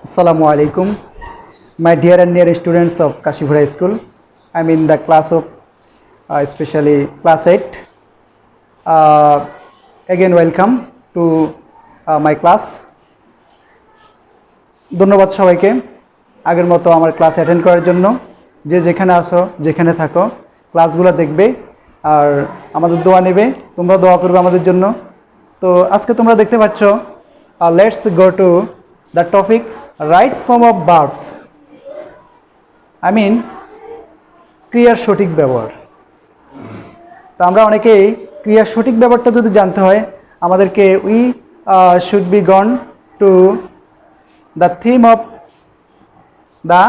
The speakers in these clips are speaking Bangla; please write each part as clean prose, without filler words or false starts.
Assalamu alaikum, my dear and near students of Kashipura School. I'm in the class of especially class 8. Again, welcome to my class. ধন্যবাদ সবাইকে আগের মতো আমার ক্লাস অ্যাটেন্ড করার জন্য। যে যেখানে আসো যেখানে থাকো ক্লাসগুলো দেখবে আর আমাদের দোয়া নেবে, তোমরা দোয়া করবে আমাদের জন্য। তো আজকে তোমরা দেখতে পাচ্ছ, let's go to the topic right form of verbs. I mean ক্রিয়ার সঠিক ব্যবহার। তো আমরা অনেকেই ক্রিয়ার সঠিক ব্যবহারটা যদি জানতে হয় আমাদেরকে we should be gone to the theme of the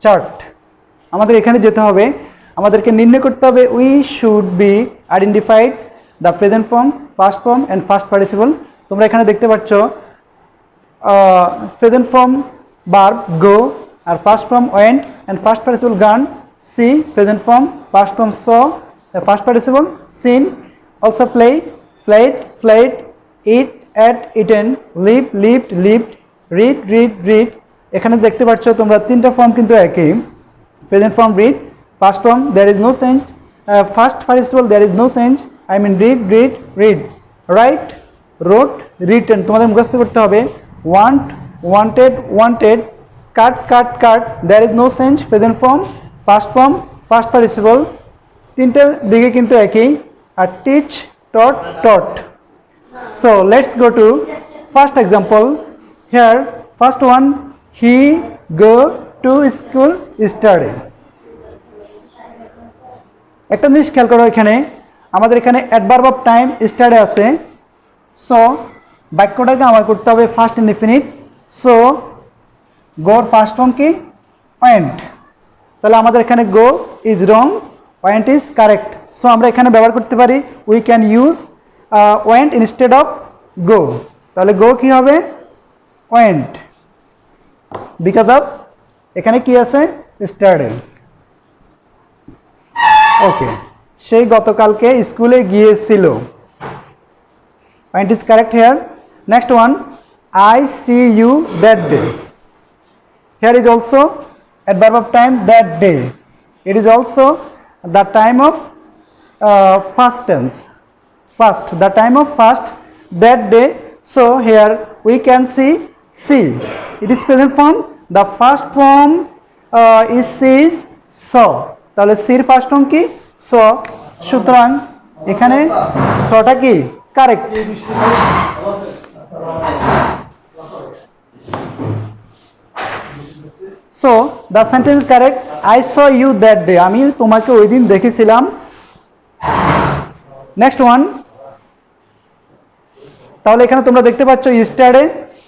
chart. আমাদের এখানে যেতে হবে, আমাদেরকে নির্ণয় করতে হবে we should be identified the present form, past form and first participle. তোমরা এখানে দেখতে পাচ্ছ প্রেজেন্ট ফর্ম ভার্ব গো, আর first form went and first participle gone see, present form first form saw, first participle seen, also play played played, eat ate eaten, live lived lived, read read read. এখানে দেখতে পাচ্ছ তোমরা তিনটা ফর্ম কিন্তু একই। Present form read, past form there is no change, first participle there is no change, I mean read read read, write wrote written. তোমাদের মুখস্থ করতে হবে want wanted wanted, cut cut cut, there is no change, present form past participle তিনটা দিকে কিন্তু একই। আর teach taught taught. So let's go to first example. Here first one, he go to school study. একটা জিনিস খেয়াল করো, এখানে আমাদের এখানে অ্যাডভার্ব অফ টাইম স্টাডি আছে। সো বাক্যটাকে আমার করতে হবে ফার্স্ট ইনডিফিনিট। সো গোর ফার্স্ট ফর্ম কি ওয়েন্ট, তাহলে আমাদের এখানে go is wrong, went is correct. So আমরা এখানে ব্যবহার করতে পারি we can use went instead of go. তাহলে গো কি হবে ওয়েন্ট, বিকজ অফ এখানে কি আছে স্টাডি। ওকে, সেই গতকালকে স্কুলে গিয়েছিল, point is correct here. Next one, I see you that day. Here is also adverb of time that day. It is also the time of first tense, first, the time of first, that day. So here we can see, it is present form, the first form is sees, saw. তাহলে সির ফার্স্ট ফর্ম কি সো, সুতরাং এখানে সটা কি correct. So the sentence correct, I saw you that day, আমি তোমাকে ওই দিন দেখেছিলাম। নেক্সট ওয়ান, তাহলে এখানে তোমরা দেখতে পাচ্ছ yesterday,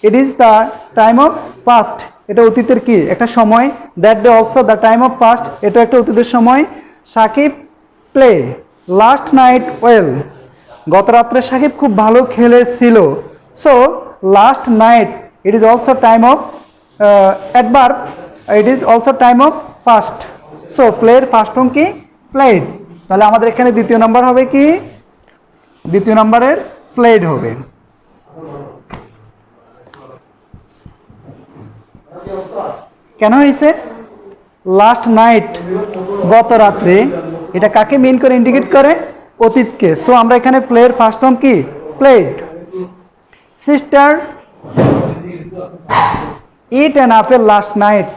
it is the time of past, এটা অতীতের কি একটা সময়। That day also the time of past, এটা একটা অতীতের সময়। Shakib play last night well, গত রাত্রে সাকিব খুব ভালো খেলেছিল। So last night it is also time of adverb, it is also time of first. So প্লের ফার্স্ট ফর্ম কি প্লেড, তাহলে আমাদের এখানে দ্বিতীয় নাম্বার হবে কি, দ্বিতীয় নাম্বারের প্লেড হবে। কেন হয়েছে লাস্ট নাইট গত রাত্রে, এটা কাকে মিন করে ইন্ডিকেট করে অতীতকে। সো আমরা এখানে প্লের ফার্স্ট ফর্ম কি played. Sister it an apple last night,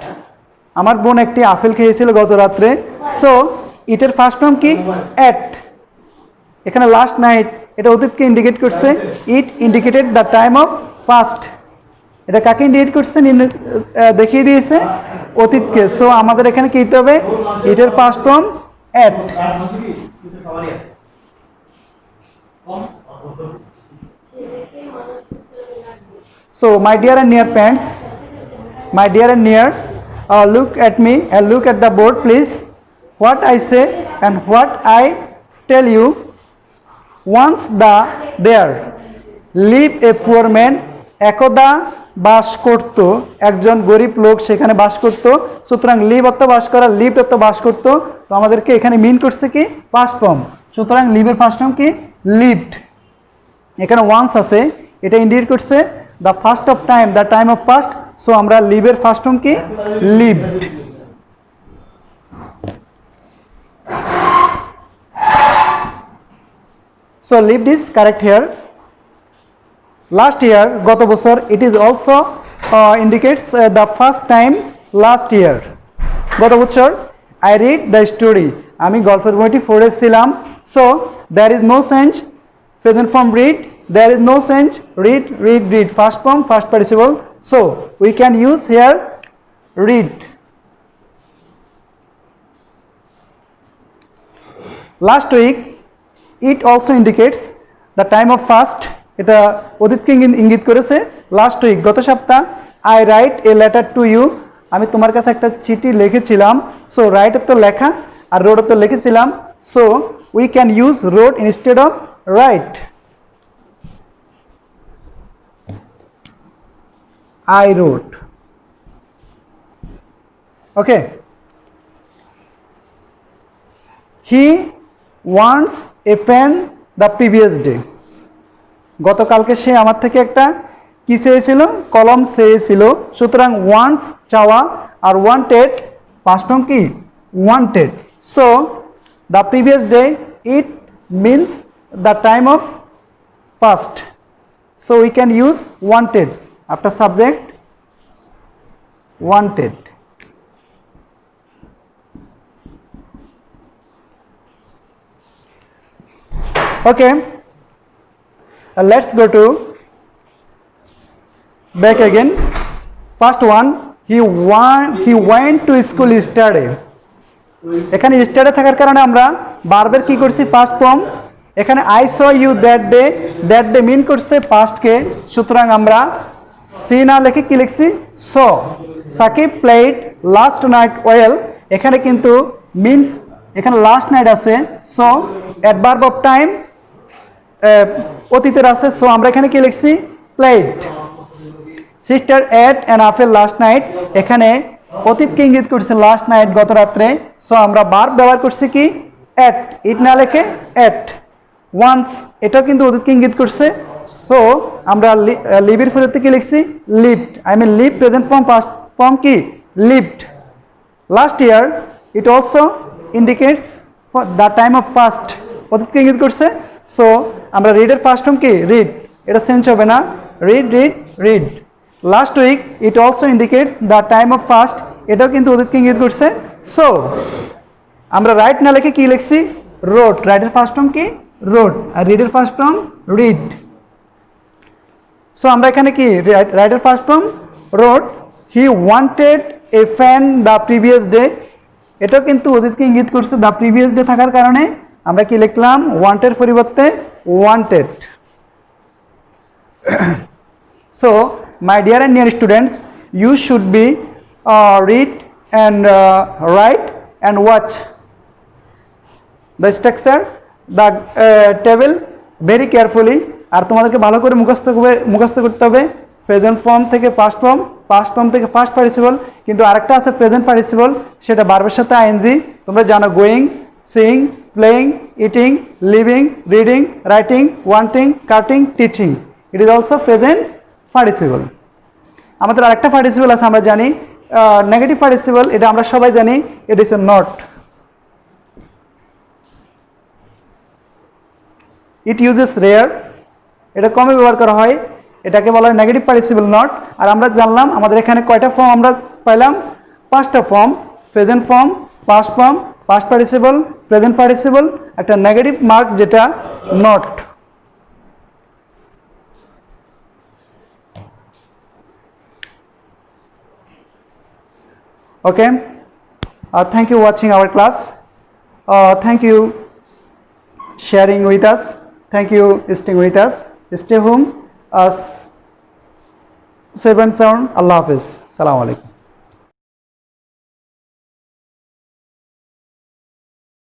আমার বোন একটি আপেল খেয়েছিল গত রাত্রে। সো ইটের ফার্স্ট ফর্ম কি এট, এখানে লাস্ট নাইট এটা অতীতকে ইন্ডিকেট করছে। It indicated the time of past, এটা কাকে ইন্ডিকেট করছে দেখিয়ে দিয়েছে অতীতকে। সো আমাদের এখানে কি দিতে হবে ইটের first form at. So my dear and near parents, my dear and near, look at me and look at the board please. What I say and what I tell you. Once there live a poor man, একদা বাস করত একজন গরিব লোক, সেখানে বাস করত। সুতরাং লিভ অর্থ বাস করা, লিভ অর্থ বাস করত। তো আমাদেরকে এখানে মিন করছে কি পাস্ট ফর্ম, সুতরাং লিভের ফার্স্ট ফর্ম কি লিভড। এখানে ওয়ান্স আছে, এটা ইন্ডিকেট করছে the first of time, the time of first. So আমরা লিভের ফার্স্ট ফর্ম কি? Lived. So lived is correct here. Last year, গত বছর, it is also indicates the first time last year. গত বছর I read the story, আমি গল্পের বইটি পড়েছিলাম। So there is no change, present form read, there is no change, read, read, read, first form, first participle. So we can use here read. Last week, it also indicates the time of fast. এটা অতীতকে ইঙ্গিত করেছে। লাস্ট উইক, গত সপ্তাহ, I write a letter to you, আমি তোমার কাছে একটা চিঠি লিখেছিলাম। সো রাইট তো লেখা, আর রোড তো লিখেছিলাম। So we can use wrote instead of write. I wrote. Okay. He wants a pen the previous day, গতকালকে সে আমার থেকে একটা কি চেয়েছিল? কলম চেয়েছিল। সুতরাং ওয়ান্টস চাওয়া, আর ওয়ান্টেড পাস্ট ফর্ম কি? Wanted. So the previous day, it means the time of first. So we can use wanted after subject, wanted. Okay, let's go to back again. First one, he went to school yesterday. এখানে yesterday থাকার কারণে আমরা বারবার কি করছি? Past form. এখানে I saw you that day, that day মিন করছে পাস্ট কে। সুতরাং আমরা সি না লিখে কি লিখছি? saw. Shakib played last night well, এখানে কিন্তু মিন, এখানে লাস্ট নাইট আছে। সো অ্যাডভার্ব অফ টাইম অতীতের আছে। সো আমরা এখানে কি লিখছি? Played. Sister at an apple last night, এখানে অতীতকে ইঙ্গিত করছে লাস্ট নাইট, গত রাত্রে। সো আমরা ভার্ব ব্যবহার করছি কি? এট। ইট না লিখে এট। ওয়ান্স, এটাও কিন্তু অতীতকে ইঙ্গিত করছে। সো আমরা লিভের পরিবর্তে কি লিখছি? Lived. I mean live present form, past form কি? Lived. Last year, it also indicates the time of first, অতীতকে ইঙ্গিত করছে। সো আমরা রিডের ফার্স্ট ফর্ম কি? রিড, এটা চেঞ্জ হবে না। Read, read, read. Last week, it also indicates the time of first, এটাও কিন্তু অতীতকে ইঙ্গিত করছে। সো আমরা রাইট না লিখে কি লিখছি? রোড। রাইটের ফার্স্ট ফর্ম কি? রোড, আর রিডের ফার্স্ট ফর্ম রিড। সো আমরা এখানে কি? রাইটের first form road. He wanted a fan the previous day, এটাও কিন্তু অতীতকে ইঙ্গিত করছে দ্য প্রিভিয়াস ডে থাকার কারণে আমরা কি লিখলাম? ওয়ান্টেড পরিবর্তে wanted. So my dear and near students, you should be read and write and watch the structure, the table very carefully. আর তোমাদেরকে ভালো করে মুখস্থ করতে হবে প্রেজেন্ট ফর্ম থেকে পাস্ট ফর্ম, পাস্ট ফর্ম থেকে ফার্স্ট পার্টিসিপল। কিন্তু আরেকটা আছে প্রেজেন্ট পার্টিসিপল, সেটা ভার্বের সাথে আইএনজি। তোমরা জানো going, seeing, playing, eating, living, reading, writing, wanting, cutting, teaching. It is also present participle. আমাদের আরেকটা পার্টিসিপল আছে, আমরা জানি নেগেটিভ পার্টিসিপল, এটা আমরা সবাই জানি, it is not. It uses rare, এটা কমে ব্যবহার করা হয়, এটাকে বলা হয় নেগেটিভ পার্টিসিপল নট। আর আমরা জানলাম আমাদের এখানে কয়টা ফর্ম আমরা পাইলাম? 5টা form, present form, past form, past participle, present participle, একটা নেগেটিভ মার্ক যেটা not. Okay, thank you watching our class. Thank you sharing with us. Thank you staying with us. Stay home. 7 sound. Allah Hafiz. Assalamu alaikum.